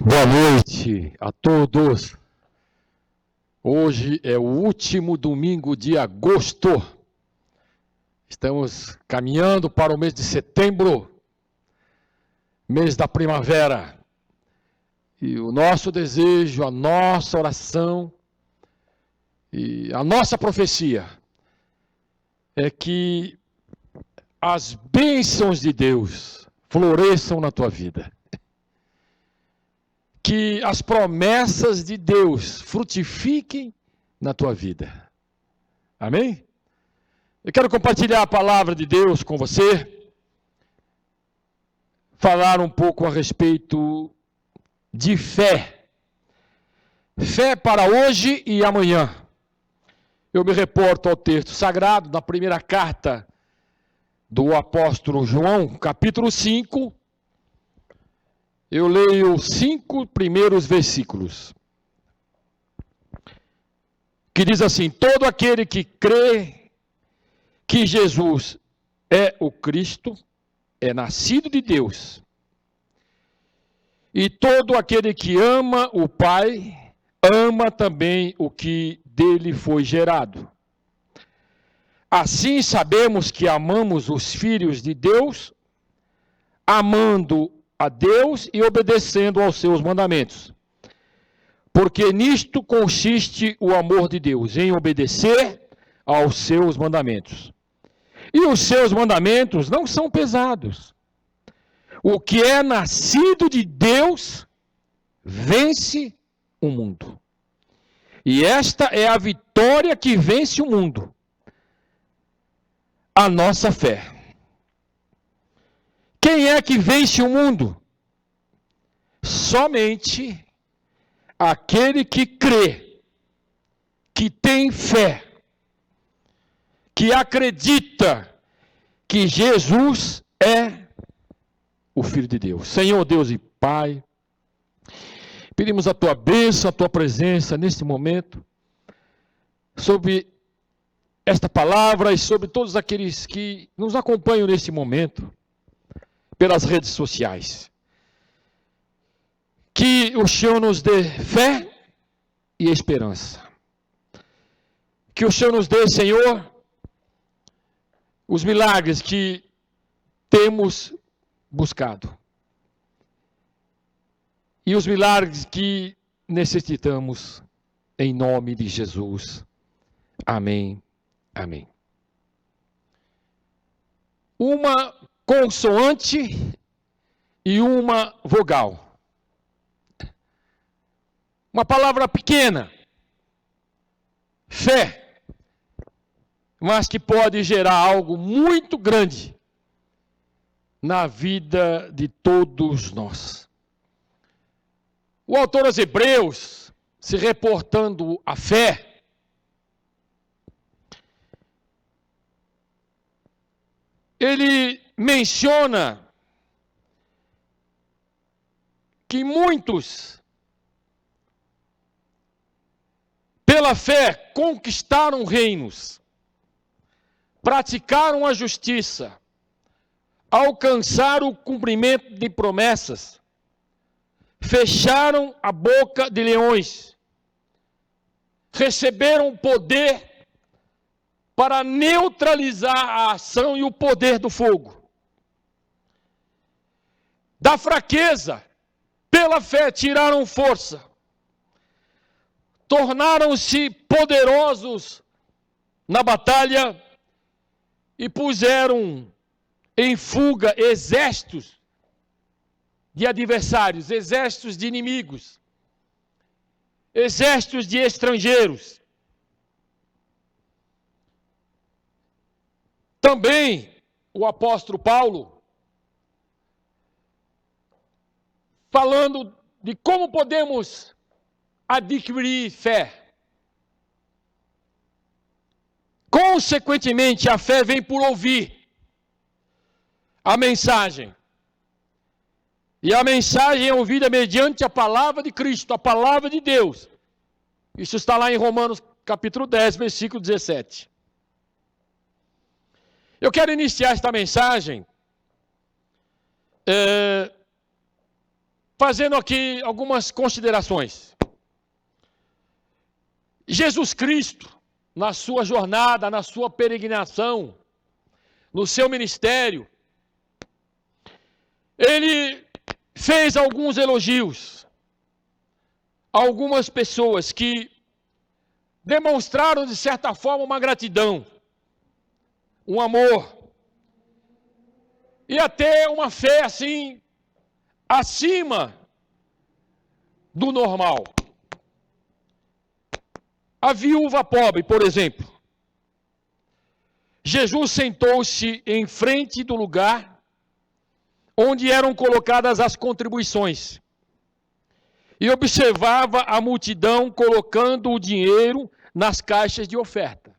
Boa noite a todos. Hoje é o último domingo de agosto. Estamos caminhando para o mês de setembro, mês da primavera. E o nosso desejo, a nossa oração e a nossa profecia é que as bênçãos de Deus floresçam na tua vida. Que as promessas de Deus frutifiquem na tua vida. Amém? Eu quero compartilhar a palavra de Deus com você. Falar um pouco a respeito de fé. Fé para hoje e amanhã. Eu me reporto ao texto sagrado, na primeira carta do apóstolo João, capítulo 5. Eu leio os 5 primeiros versículos, que diz assim: todo aquele que crê que Jesus é o Cristo, é nascido de Deus. E todo aquele que ama o Pai, ama também o que dele foi gerado. Assim sabemos que amamos os filhos de Deus, amando a Deus e obedecendo aos seus mandamentos. Porque nisto consiste o amor de Deus, em obedecer aos seus mandamentos. E os seus mandamentos não são pesados. O que é nascido de Deus vence o mundo. E esta é a vitória que vence o mundo: a nossa fé. Quem é que vence o mundo? Somente aquele que crê, que tem fé, que acredita que Jesus é o Filho de Deus. Senhor Deus e Pai, pedimos a Tua bênção, a Tua presença neste momento, sobre esta palavra e sobre todos aqueles que nos acompanham neste momento, pelas redes sociais. Que o Senhor nos dê fé e esperança. Que o Senhor nos dê, Senhor, os milagres que temos buscado. E os milagres que necessitamos, em nome de Jesus. Amém. Amém. Uma consoante e uma vogal. Uma palavra pequena. Fé. Mas que pode gerar algo muito grande na vida de todos nós. O autor aos Hebreus, se reportando à fé, ele menciona que muitos, pela fé, conquistaram reinos, praticaram a justiça, alcançaram o cumprimento de promessas, fecharam a boca de leões, receberam poder para neutralizar a ação e o poder do fogo. Da fraqueza, pela fé, tiraram força, tornaram-se poderosos na batalha e puseram em fuga exércitos de adversários, exércitos de inimigos, exércitos de estrangeiros. Também o apóstolo Paulo, falando de como podemos adquirir fé. Consequentemente, a fé vem por ouvir a mensagem. E a mensagem é ouvida mediante a palavra de Cristo, a palavra de Deus. Isso está lá em Romanos capítulo 10, versículo 17. Eu quero iniciar esta mensagem fazendo aqui algumas considerações. Jesus Cristo, na sua jornada, na sua peregrinação, no seu ministério, ele fez alguns elogios a algumas pessoas que demonstraram, de certa forma, uma gratidão, um amor, e até uma fé, assim, acima do normal. A viúva pobre, por exemplo. Jesus sentou-se em frente do lugar onde eram colocadas as contribuições e observava a multidão colocando o dinheiro nas caixas de oferta.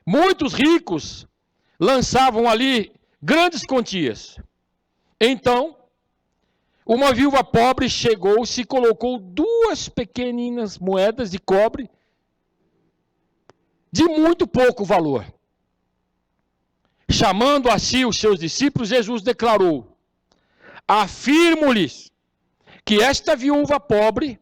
Muitos ricos lançavam ali grandes quantias. Então, uma viúva pobre chegou-se e colocou 2 pequeninas moedas de cobre de muito pouco valor. Chamando a si os seus discípulos, Jesus declarou: afirmo-lhes que esta viúva pobre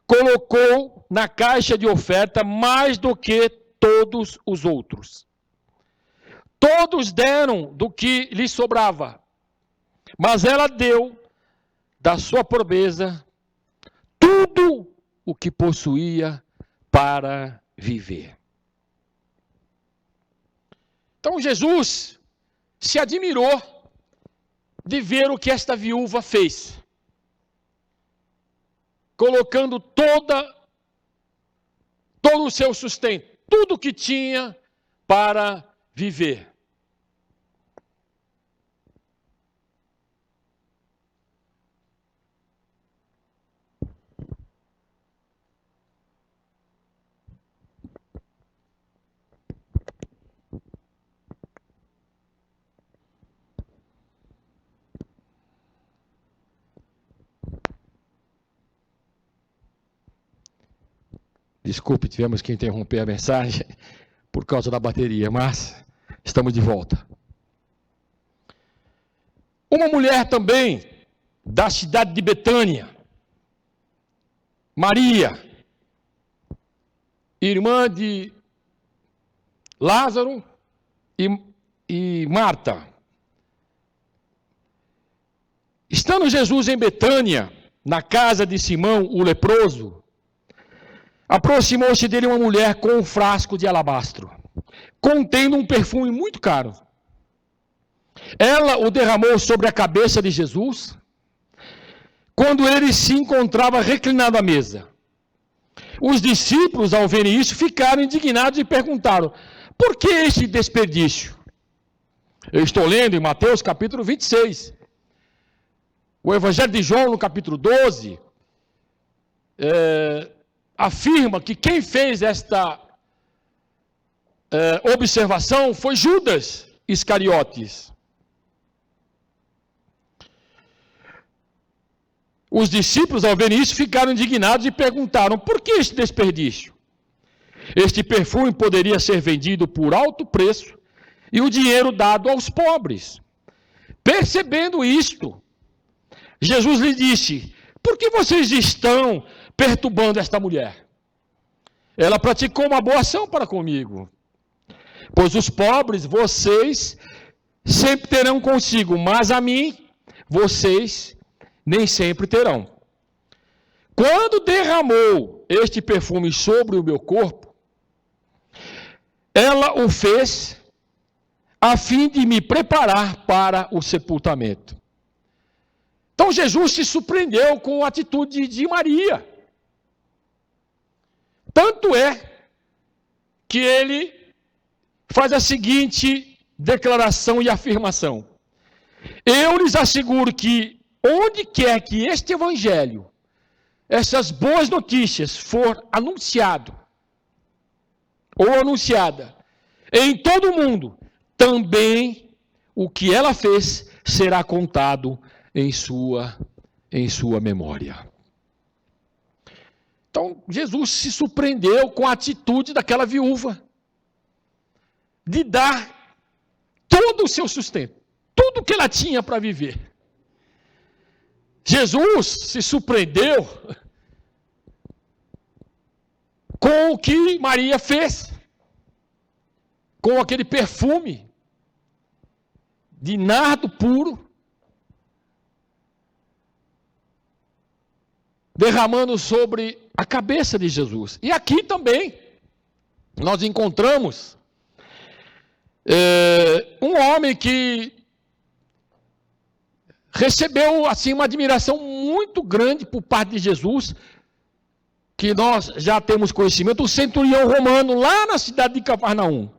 colocou na caixa de oferta mais do que todos os outros. Todos deram do que lhe sobrava, mas ela deu da sua pobreza tudo o que possuía para viver. Então Jesus se admirou de ver o que esta viúva fez, colocando todo o seu sustento, tudo o que tinha para viver. Desculpe, tivemos que interromper a mensagem por causa da bateria, mas estamos de volta. Uma mulher também da cidade de Betânia, Maria, irmã de Lázaro e Marta. Estando Jesus em Betânia, na casa de Simão, o leproso, aproximou-se dele uma mulher com um frasco de alabastro, contendo um perfume muito caro. Ela o derramou sobre a cabeça de Jesus, quando ele se encontrava reclinado à mesa. Os discípulos, ao verem isso, ficaram indignados e perguntaram: por que este desperdício? Eu estou lendo em Mateus capítulo 26. O Evangelho de João, no capítulo 12, afirma que quem fez esta observação foi Judas Iscariotes. Os discípulos, ao verem isso, ficaram indignados e perguntaram: por que este desperdício? Este perfume poderia ser vendido por alto preço e o dinheiro dado aos pobres. Percebendo isto, Jesus lhe disse: por que vocês estão perturbando esta mulher? Ela praticou uma boa ação para comigo. Pois os pobres vocês sempre terão consigo, mas a mim vocês nem sempre terão. Quando derramou este perfume sobre o meu corpo, ela o fez a fim de me preparar para o sepultamento. Então Jesus se surpreendeu com a atitude de Maria. Tanto é que ele faz a seguinte declaração e afirmação: eu lhes asseguro que onde quer que este evangelho, essas boas notícias for anunciado ou anunciada em todo o mundo, também o que ela fez será contado em sua memória. Então, Jesus se surpreendeu com a atitude daquela viúva de dar todo o seu sustento, tudo que ela tinha para viver, Jesus se surpreendeu com o que Maria fez, com aquele perfume de nardo puro, derramando sobre a cabeça de Jesus. E aqui também nós encontramos um homem que recebeu assim uma admiração muito grande por parte de Jesus, que nós já temos conhecimento, o centurião romano lá na cidade de Cafarnaum.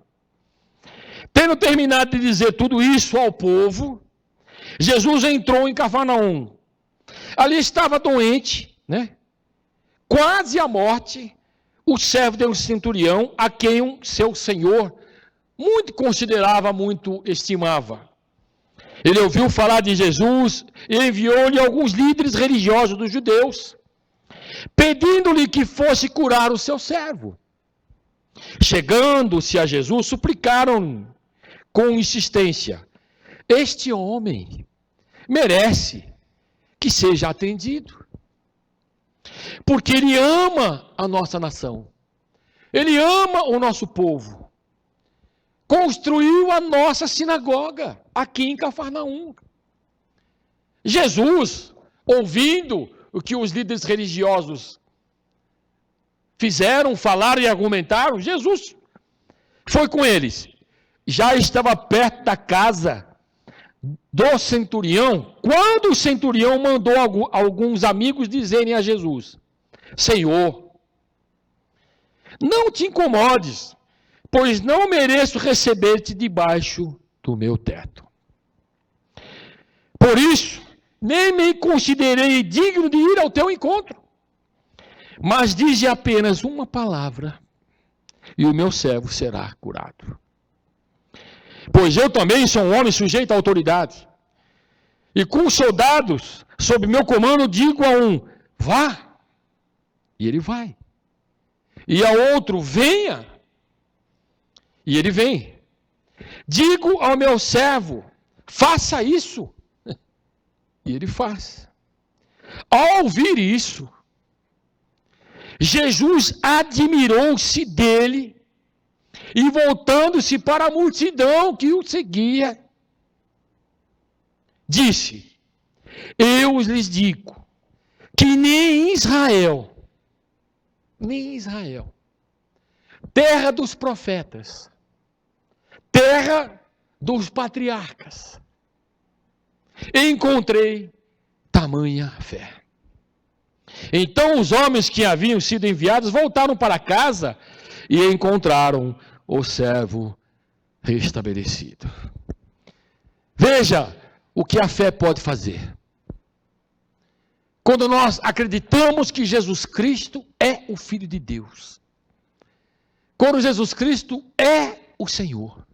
Tendo terminado de dizer tudo isso ao povo, Jesus entrou em Cafarnaum. Ali estava doente, né? Quase à morte, o servo de um centurião, a quem o seu senhor muito considerava, muito estimava. Ele ouviu falar de Jesus e enviou-lhe alguns líderes religiosos dos judeus, pedindo-lhe que fosse curar o seu servo. Chegando-se a Jesus, suplicaram com insistência: este homem merece que seja atendido, porque ele ama a nossa nação, ele ama o nosso povo, construiu a nossa sinagoga aqui em Cafarnaum. Jesus, ouvindo o que os líderes religiosos fizeram, falaram e argumentaram, Jesus foi com eles. Já estava perto da casa do centurião, quando o centurião mandou alguns amigos dizerem a Jesus: Senhor, não te incomodes, pois não mereço receber-te debaixo do meu teto. Por isso, nem me considerei digno de ir ao teu encontro, mas dize apenas uma palavra, e o meu servo será curado. Pois eu também sou um homem sujeito à autoridade, e com soldados sob meu comando digo a um: vá, e ele vai, e a outro: venha, e ele vem. Digo ao meu servo: faça isso, e ele faz. Ao ouvir isso, Jesus admirou-se dele e, voltando-se para a multidão que o seguia, disse: eu lhes digo que nem Israel, terra dos profetas, terra dos patriarcas, encontrei tamanha fé. Então os homens que haviam sido enviados voltaram para casa e encontraram o servo restabelecido. Veja o que a fé pode fazer. Quando nós acreditamos que Jesus Cristo é o Filho de Deus, quando Jesus Cristo é o Senhor.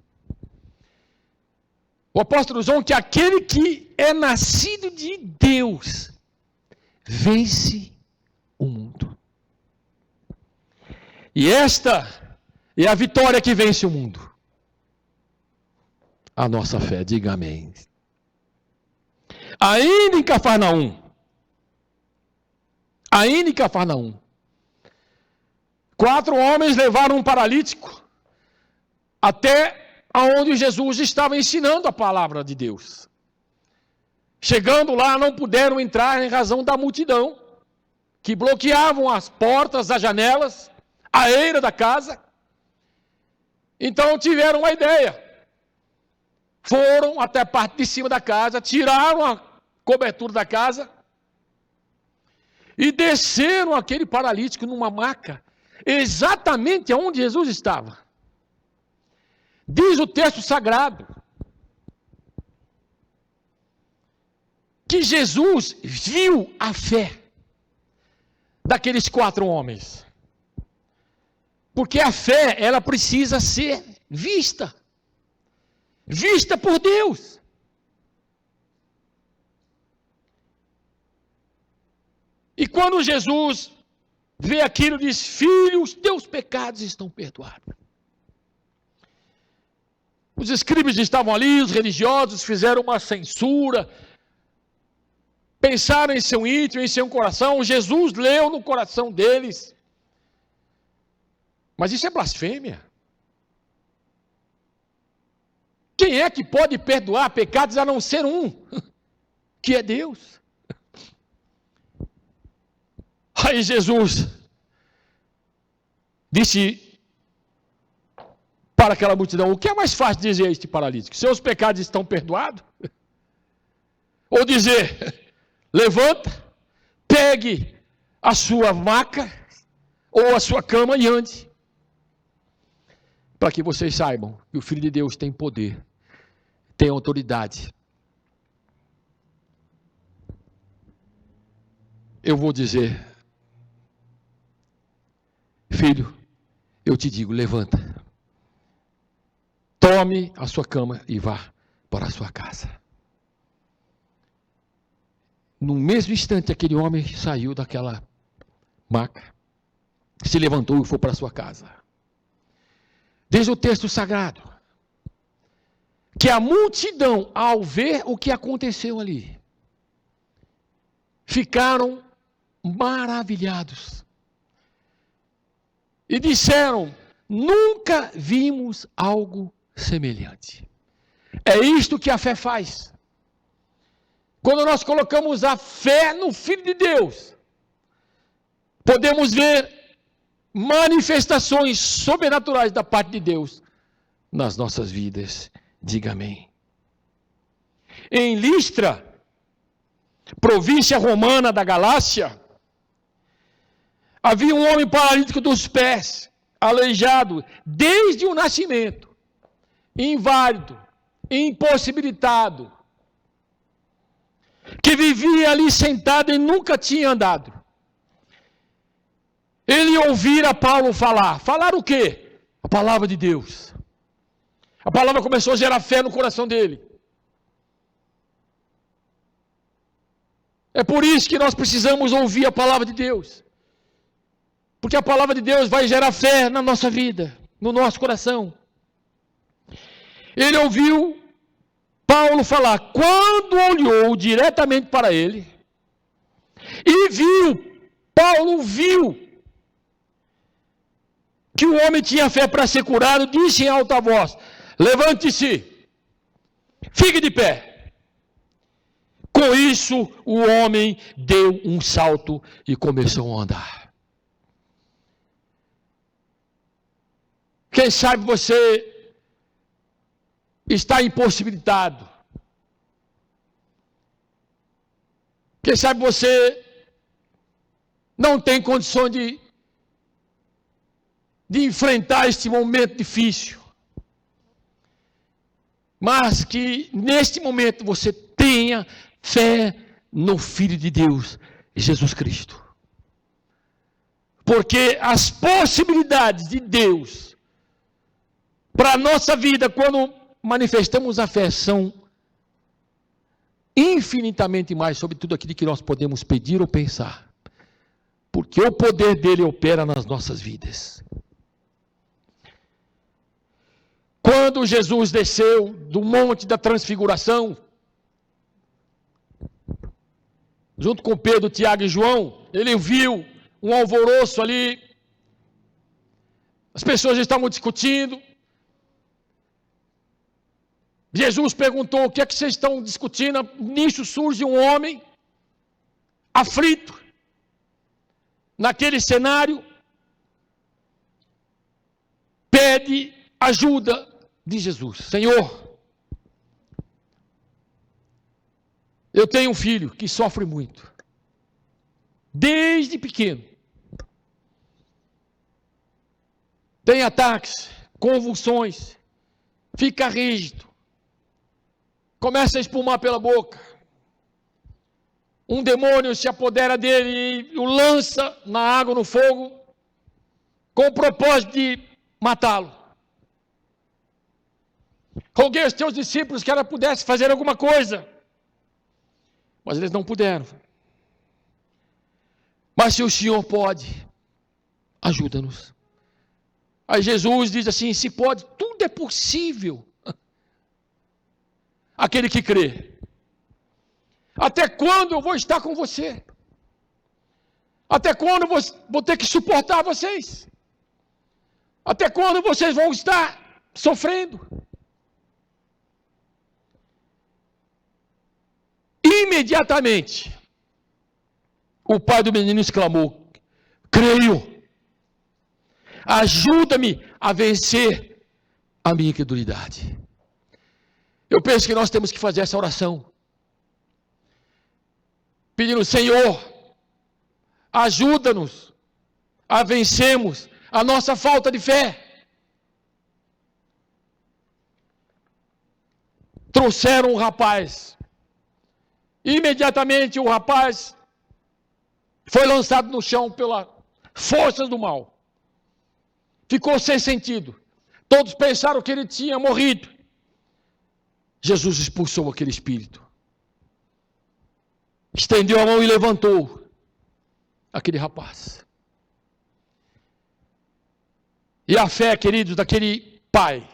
O apóstolo João, que aquele que é nascido de Deus vence o mundo. E esta é a vitória que vence o mundo. A nossa fé, diga amém. Ainda em Cafarnaum, 4 homens levaram um paralítico até aonde Jesus estava ensinando a palavra de Deus. Chegando lá, não puderam entrar em razão da multidão, que bloqueavam as portas, as janelas, a eira da casa. Então tiveram uma ideia. Foram até a parte de cima da casa, tiraram a cobertura da casa e desceram aquele paralítico numa maca, exatamente onde Jesus estava. Diz o texto sagrado que Jesus viu a fé daqueles 4 homens. Porque a fé, ela precisa ser vista. Vista por Deus. E quando Jesus vê aquilo, diz: filho, os teus pecados estão perdoados. Os escribas estavam ali, os religiosos fizeram uma censura. pensaram em seu íntimo, em seu coração. Jesus leu no coração deles. Mas isso é blasfêmia. Quem é que pode perdoar pecados a não ser um, que é Deus? Aí Jesus disse para aquela multidão: o que é mais fácil dizer a este paralítico? Seus pecados estão perdoados? Ou dizer: levanta, pegue a sua maca ou a sua cama e ande. Para que vocês saibam que o Filho de Deus tem poder, tem autoridade. Eu vou dizer: filho, eu te digo, levanta, tome a sua cama e vá para a sua casa. No mesmo instante, aquele homem saiu daquela maca, se levantou e foi para a sua casa. Diz o texto sagrado que a multidão, ao ver o que aconteceu ali, ficaram maravilhados e disseram: nunca vimos algo semelhante. É isto que a fé faz. Quando nós colocamos a fé no Filho de Deus, podemos ver manifestações sobrenaturais da parte de Deus nas nossas vidas. Diga amém. Em Listra, província romana da Galácia, havia um homem paralítico dos pés, aleijado desde o nascimento, inválido, impossibilitado, que vivia ali sentado e nunca tinha andado. Ele ouvira Paulo falar. Falar o quê? A palavra de Deus. A palavra começou a gerar fé no coração dele. É por isso que nós precisamos ouvir a palavra de Deus. Porque a palavra de Deus vai gerar fé na nossa vida, no nosso coração. Ele ouviu Paulo falar. Quando olhou diretamente para ele e viu, Paulo viu que o homem tinha fé para ser curado, disse em alta voz: levante-se, fique de pé. Com isso, o homem deu um salto e começou a andar. Quem sabe você está impossibilitado. Quem sabe você não tem condições de enfrentar este momento difícil. Mas que neste momento você tenha fé no Filho de Deus, Jesus Cristo. Porque as possibilidades de Deus para a nossa vida, quando manifestamos a fé, são infinitamente mais sobre tudo aquilo que nós podemos pedir ou pensar. Porque o poder dele opera nas nossas vidas. Quando Jesus desceu do Monte da Transfiguração, junto com Pedro, Tiago e João, ele viu um alvoroço ali. As pessoas estavam discutindo. Jesus perguntou: o que é que vocês estão discutindo? Nisso surge um homem aflito. Naquele cenário, pede ajuda de Jesus. Senhor, eu tenho um filho que sofre muito, desde pequeno. Tem ataques, convulsões, fica rígido, começa a espumar pela boca. Um demônio se apodera dele e o lança na água, no fogo, com o propósito de matá-lo. Roguei aos teus discípulos que ela pudesse fazer alguma coisa, mas eles não puderam. Mas se o Senhor pode, ajuda-nos. Aí Jesus diz assim: se pode, tudo é possível. Aquele que crê. Até quando eu vou estar com você? Até quando eu vou ter que suportar vocês? Até quando vocês vão estar sofrendo? Imediatamente, o pai do menino exclamou: creio, ajuda-me a vencer a minha incredulidade. Eu penso que nós temos que fazer essa oração, pedindo: Senhor, ajuda-nos a vencermos a nossa falta de fé. Trouxeram um rapaz. Imediatamente o rapaz foi lançado no chão pelas forças do mal. Ficou sem sentido. Todos pensaram que ele tinha morrido. Jesus expulsou aquele espírito. Estendeu a mão e levantou aquele rapaz. E a fé, queridos, daquele pai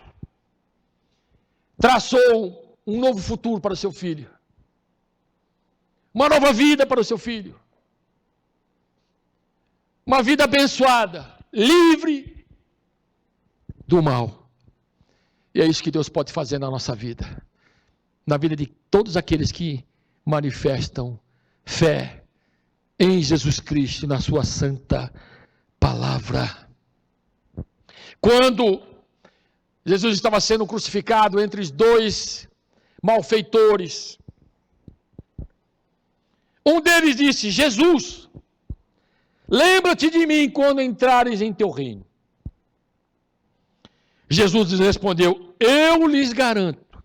traçou um novo futuro para o seu filho. Uma nova vida para o seu filho. Uma vida abençoada, livre do mal. E é isso que Deus pode fazer na nossa vida. Na vida de todos aqueles que manifestam fé em Jesus Cristo, na sua santa palavra. Quando Jesus estava sendo crucificado entre os dois malfeitores, um deles disse: Jesus, lembra-te de mim quando entrares em teu reino. Jesus lhes respondeu: eu lhes garanto,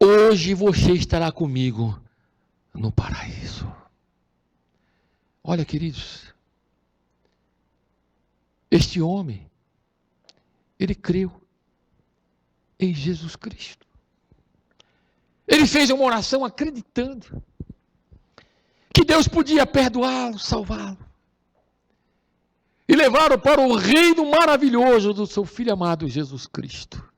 hoje você estará comigo no paraíso. Olha, queridos, este homem, ele creu em Jesus Cristo. Ele fez uma oração acreditando que Deus podia perdoá-lo, salvá-lo. E levá-lo para o reino maravilhoso do seu Filho amado Jesus Cristo.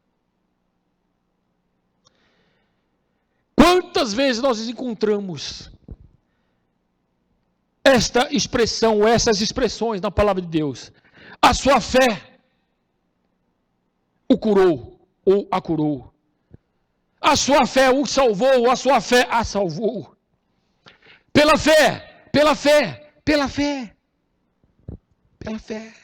Quantas vezes nós encontramos esta expressão, essas expressões na palavra de Deus? A sua fé o curou ou a curou. A sua fé o salvou, a sua fé a salvou. Pela fé, pela fé, pela fé. Pela fé.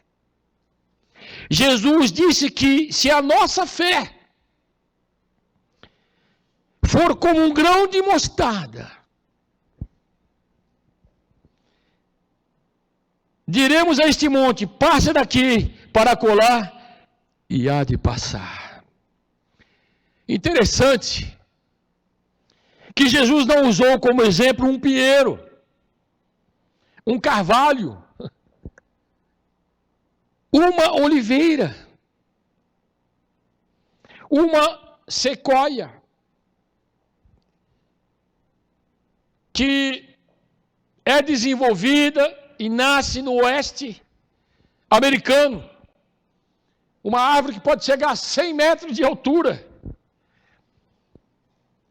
Jesus disse que se a nossa fé for como um grão de mostarda, diremos a este monte: passa daqui para colar, e há de passar. Interessante que Jesus não usou como exemplo um pinheiro, um carvalho, uma oliveira, uma sequoia, que é desenvolvida e nasce no oeste americano. Uma árvore que pode chegar a 100 metros de altura,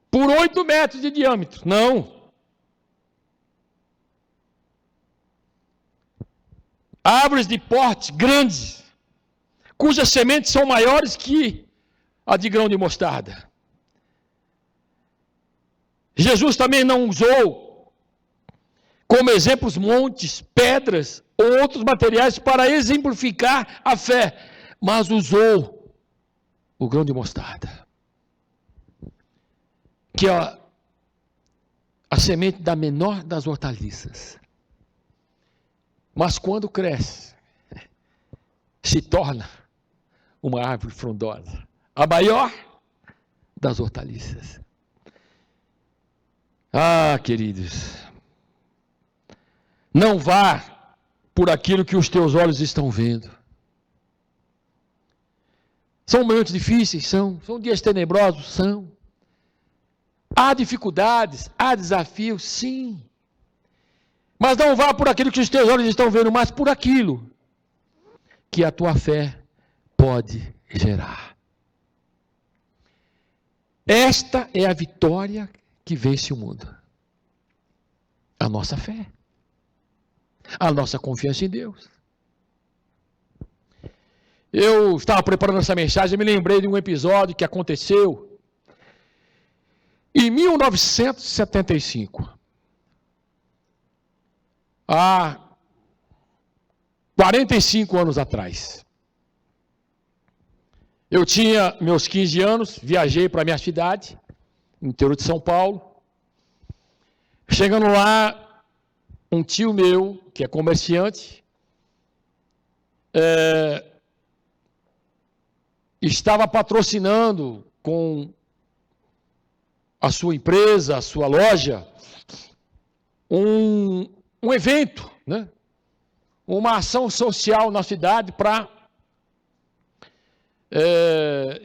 por 8 metros de diâmetro. Não. Árvores de porte grandes, cujas sementes são maiores que a de grão de mostarda. Jesus também não usou como exemplos montes, pedras ou outros materiais para exemplificar a fé, mas usou o grão de mostarda, que é a semente da menor das hortaliças. Mas quando cresce, se torna uma árvore frondosa, a maior das hortaliças. Ah, queridos, não vá por aquilo que os teus olhos estão vendo. São momentos difíceis? São dias tenebrosos? São. Há dificuldades, há desafios? Sim. Mas não vá por aquilo que os teus olhos estão vendo, mas por aquilo que a tua fé pode gerar. Esta é a vitória que vence o mundo? A nossa fé. A nossa confiança em Deus. Eu estava preparando essa mensagem e me lembrei de um episódio que aconteceu em 1975. Há 45 anos atrás. Eu tinha meus 15 anos, viajei para a minha cidade, no interior de São Paulo. Chegando lá, um tio meu, que é comerciante, estava patrocinando com a sua empresa, a sua loja, um evento, né? Uma ação social na cidade para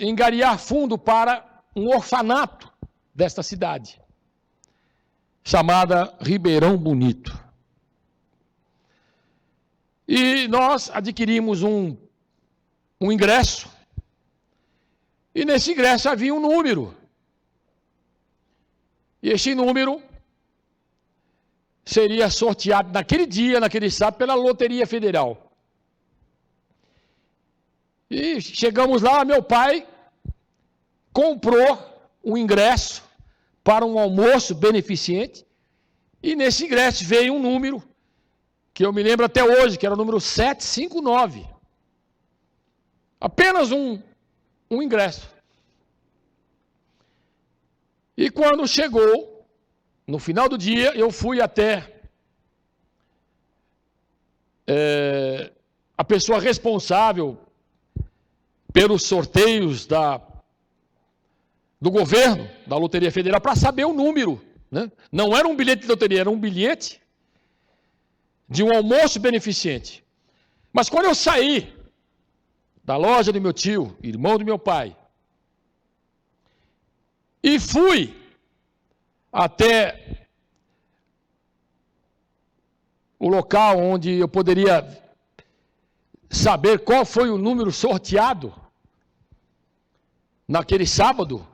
angariar fundo para um orfanato desta cidade, chamada Ribeirão Bonito. E nós adquirimos um ingresso, e nesse ingresso havia um número. E este número seria sorteado naquele dia, naquele sábado, pela Loteria Federal. E chegamos lá, meu pai comprou um ingresso para um almoço beneficente, e nesse ingresso veio um número, que eu me lembro até hoje, que era o número 759. Apenas um ingresso. E quando chegou, no final do dia, eu fui até a pessoa responsável pelos sorteios do governo, da Loteria Federal, para saber o número, né? Não era um bilhete de loteria, era um bilhete de um almoço beneficente. Mas quando eu saí da loja do meu tio, irmão do meu pai, e fui até o local onde eu poderia saber qual foi o número sorteado naquele sábado,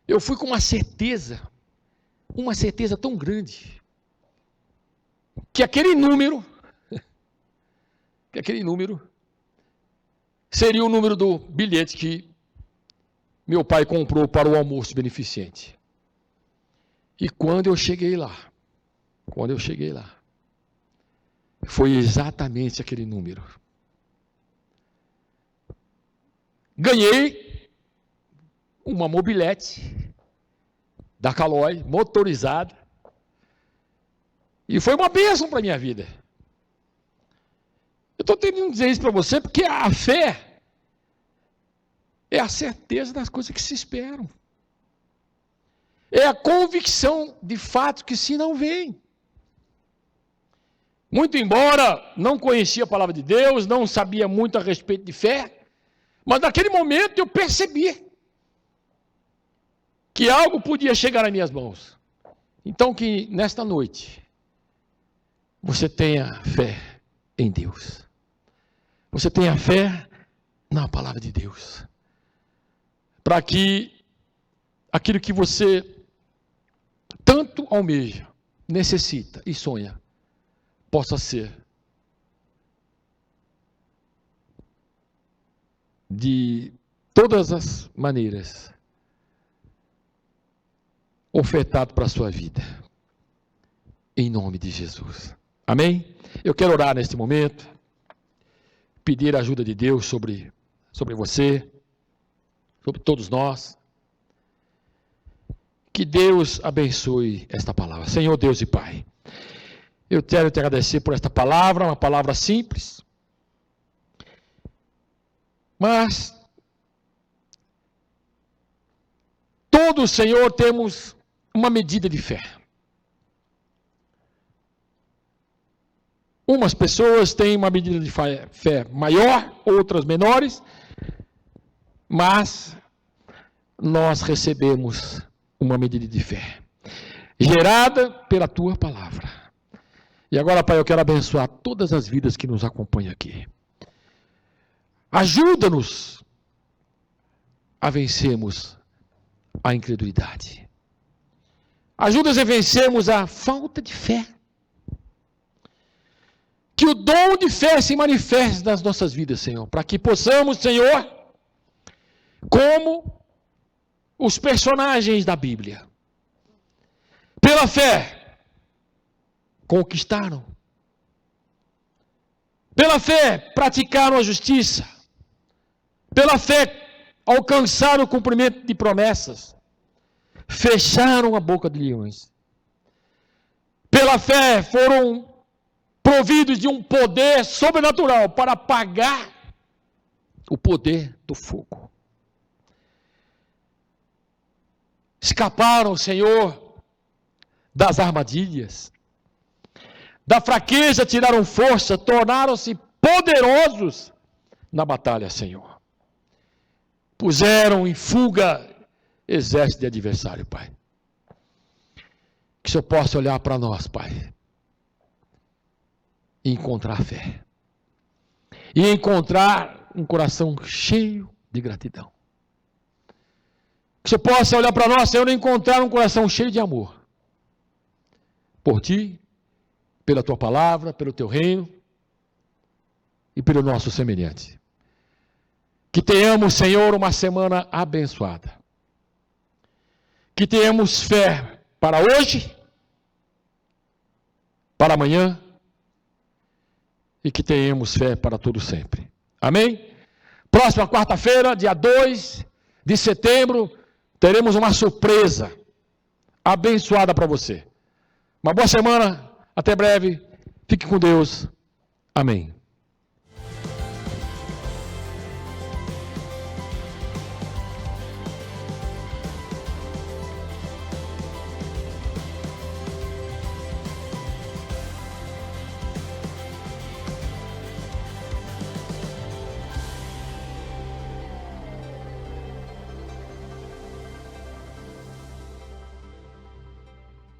eu fui com uma certeza tão grande, que aquele número seria o número do bilhete que meu pai comprou para o almoço beneficente. E quando eu cheguei lá, foi exatamente aquele número. Ganhei uma mobilete da Caloi, motorizada, e foi uma bênção para a minha vida. Eu estou tentando dizer isso para você porque a fé é a certeza das coisas que se esperam. É a convicção de fato que se não vem. Muito embora não conhecia a palavra de Deus, não sabia muito a respeito de fé, mas naquele momento eu percebi que algo podia chegar nas minhas mãos. Então que nesta noite você tenha fé em Deus. Você tenha fé na palavra de Deus. Para que aquilo que você tanto almeja, necessita e sonha, possa ser de todas as maneiras ofertado para a sua vida. Em nome de Jesus. Amém? Eu quero orar neste momento, pedir a ajuda de Deus sobre você, sobre todos nós. Que Deus abençoe esta palavra. Senhor Deus e Pai, eu quero te agradecer por esta palavra, uma palavra simples, mas todos, Senhor, temos uma medida de fé. Umas pessoas têm uma medida de fé maior, outras menores, mas nós recebemos uma medida de fé, gerada pela Tua palavra. E agora, Pai, eu quero abençoar todas as vidas que nos acompanham aqui. Ajuda-nos a vencermos a incredulidade. Ajuda-nos a vencermos a falta de fé. Que o dom de fé se manifeste nas nossas vidas, Senhor, para que possamos, Senhor, como os personagens da Bíblia, pela fé, conquistaram. Pela fé, praticaram a justiça. Pela fé, alcançaram o cumprimento de promessas. Fecharam a boca de leões. Pela fé, foram providos de um poder sobrenatural para apagar o poder do fogo. Escaparam, Senhor, das armadilhas. Da fraqueza tiraram força, tornaram-se poderosos na batalha, Senhor. Puseram em fuga exército de adversário, Pai. Que o Senhor possa olhar para nós, Pai, e encontrar fé. E encontrar um coração cheio de gratidão. Que o Senhor possa olhar para nós, Senhor, e encontrar um coração cheio de amor. Por Ti, pela Tua palavra, pelo Teu reino e pelo nosso semelhante. Que tenhamos, Senhor, uma semana abençoada. Que tenhamos fé para hoje, para amanhã, e que tenhamos fé para todo sempre. Amém? Próxima quarta-feira, dia 2 de setembro, teremos uma surpresa abençoada para você. Uma boa semana, até breve, fique com Deus. Amém.